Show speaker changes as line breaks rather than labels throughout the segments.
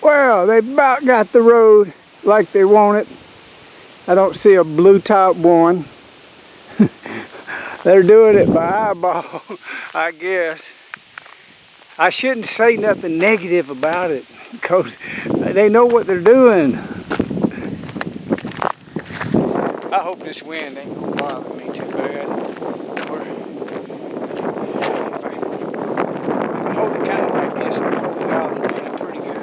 Well, they about got the road like they want it. I don't see a blue top one. They're doing it by eyeball, I guess. I shouldn't say nothing negative about it because they know what they're doing. I hope this wind ain't gonna bother me too bad. If I hold it kind of like this, I hold it out of the wind pretty good.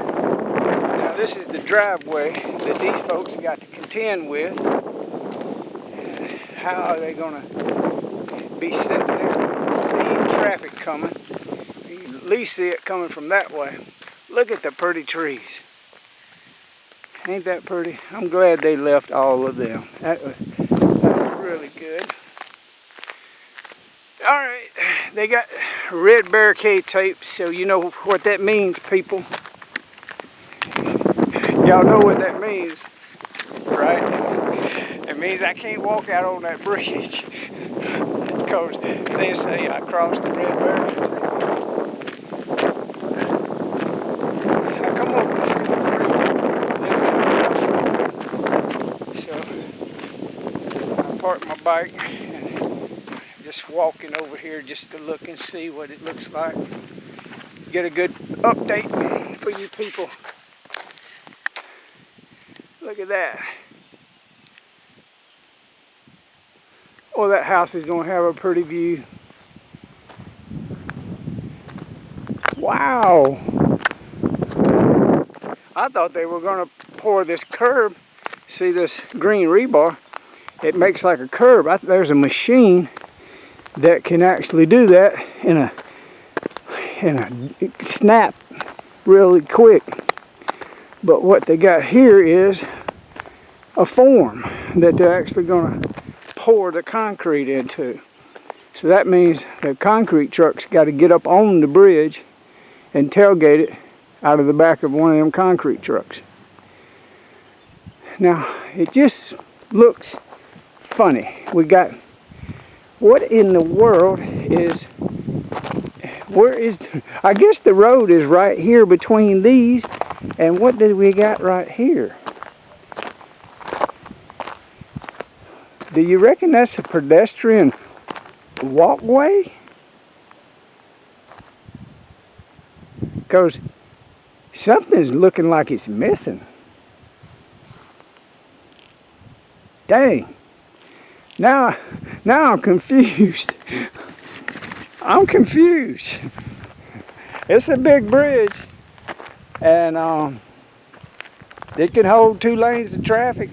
Now this is the driveway that these folks got to contend with. How are they gonna be sitting there seeing traffic coming? You can at least see it coming from that way. Look at the pretty trees. Ain't that pretty? I'm glad they left all of them. That's really good. Alright, they got red barricade tape, so you know what that means, people. Y'all know what that means, right? It means I can't walk out on that bridge because they say I crossed the red barricade. I come over to see my friend lives in the house. So I parked my bike and just walking over here just to look and see what it looks like. Get a good update for you people. Look at that. Oh, that house is going to have a pretty view. Wow. I thought they were going to pour this curb. See this green rebar? It makes like a curb. There's a machine that can actually do that in a snap really quick. But what they got here is a form that they're actually going to pour the concrete into. So that means the concrete trucks got to get up on the bridge and tailgate it out of the back of one of them concrete trucks. Now, it just looks funny. We got, what in the world is, where is, I guess the road is right here between these, and what did we got right here? Do you reckon that's a pedestrian walkway? Because something's looking like it's missing. Dang. Now I'm confused. I'm confused. It's a big bridge, and it can hold 2 lanes of traffic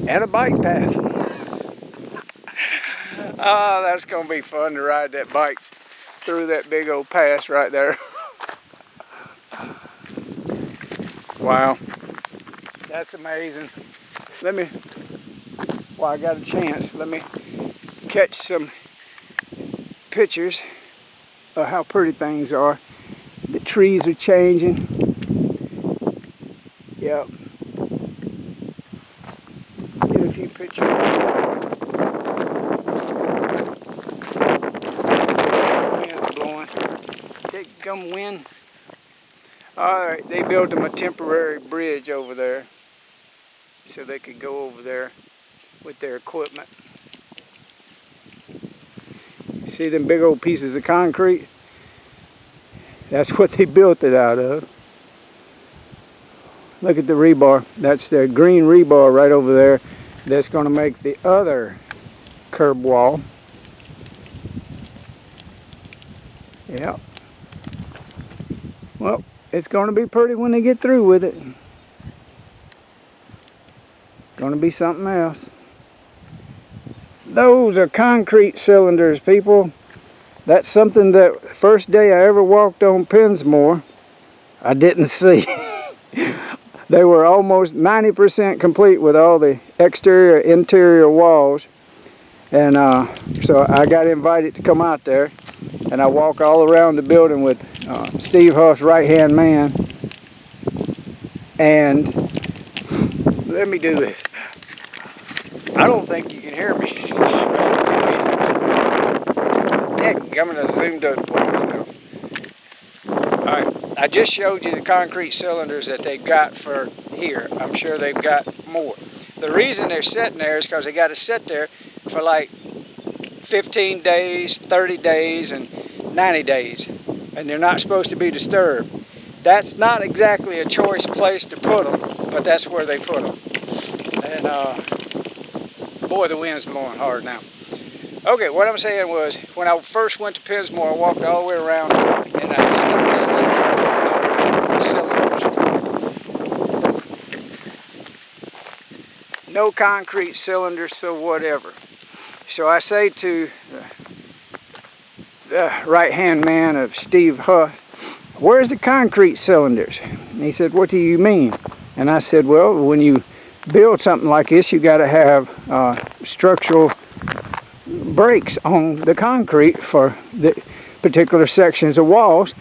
and a bike path. Oh, that's gonna be fun to ride that bike through that big old pass right there. Wow, that's amazing. While I got a chance, let me catch some pictures of how pretty things are. The trees are changing. Yep. Get a few pictures. Wind's blowing. Take some wind. Alright, they built them a temporary bridge over there so they could go over there with their equipment. See them big old pieces of concrete? That's what they built it out of. Look at the rebar. That's the green rebar right over there. That's going to make the other curb wall. Yep. Well, it's going to be pretty when they get through with it. Going to be something else. Those are concrete cylinders, people. That's something that first day I ever walked on Pensmore, I didn't see. They were almost 90% complete with all the exterior, interior walls. And so I got invited to come out there. And I walk all around the building with Steve Huff's right-hand man. And let me do this. I don't think you can hear me. Heck, I'm gonna zoom to it for itself. Alright. I just showed you the concrete cylinders that they've got for here. I'm sure they've got more. The reason they're sitting there is because they got to sit there for like 15 days, 30 days, and 90 days. And they're not supposed to be disturbed. That's not exactly a choice place to put them, but that's where they put them. And boy, the wind's blowing hard now. Okay, what I'm saying was, when I first went to Pensmore, I walked all the way around and I did not see no cylinders. No concrete cylinders, so whatever. So I say to the right-hand man of Steve Huff, where's the concrete cylinders? And he said, what do you mean? And I said, well, when you build something like this, you got to have structural breaks on the concrete for the particular sections of walls.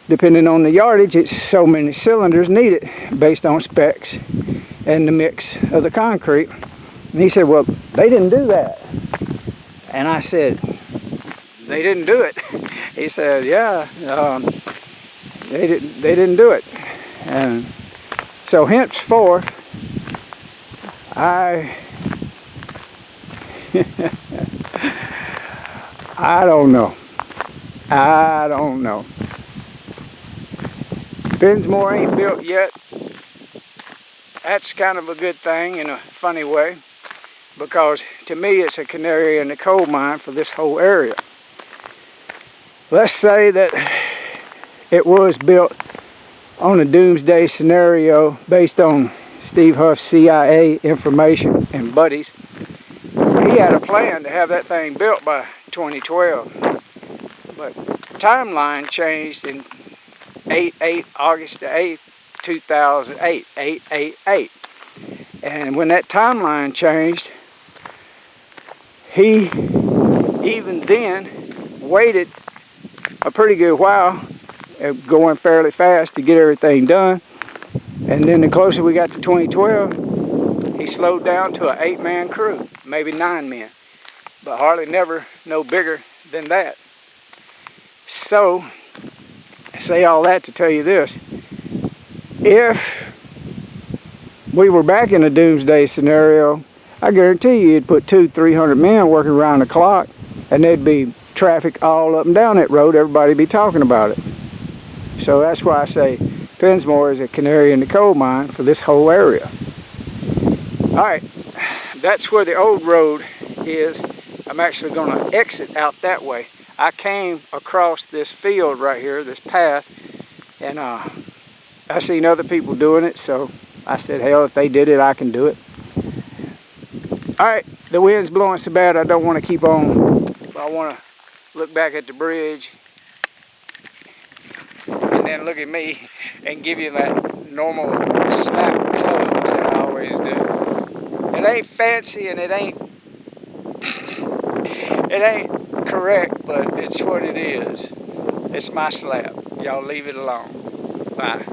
Depending on the yardage, it's so many cylinders needed based on specs and the mix of the concrete. And he said, well, they didn't do that. And I said, they didn't do it. He said, yeah, they didn't do it. And so henceforth, I don't know. I don't know. Pensmore ain't built yet. That's kind of a good thing in a funny way, because to me it's a canary in the coal mine for this whole area. Let's say that it was built on a doomsday scenario based on Steve Huff's CIA information and buddies. He had a plan to have that thing built by 2012, but the timeline changed in August the 8th, 2008, 888. And when that timeline changed, he even then waited a pretty good while, going fairly fast to get everything done. And then the closer we got to 2012, he slowed down to an 8-man crew, maybe 9 men, but hardly never no bigger than that. So, I say all that to tell you this. If we were back in a doomsday scenario, I guarantee you you'd put 200-300 men working around the clock, and there'd be traffic all up and down that road. Everybody'd be talking about it. So that's why I say Pensmore is a canary in the coal mine for this whole area. All right, that's where the old road is. I'm actually going to exit out that way. I came across this field right here, this path, and I seen other people doing it, so I said, hell, if they did it, I can do it. All right, the wind's blowing so bad I don't want to keep on. I want to look back at the bridge and then look at me and give you that normal snap close that I always do. It ain't fancy and it ain't correct, but it's what it is. It's my slap. Y'all leave it alone. Bye.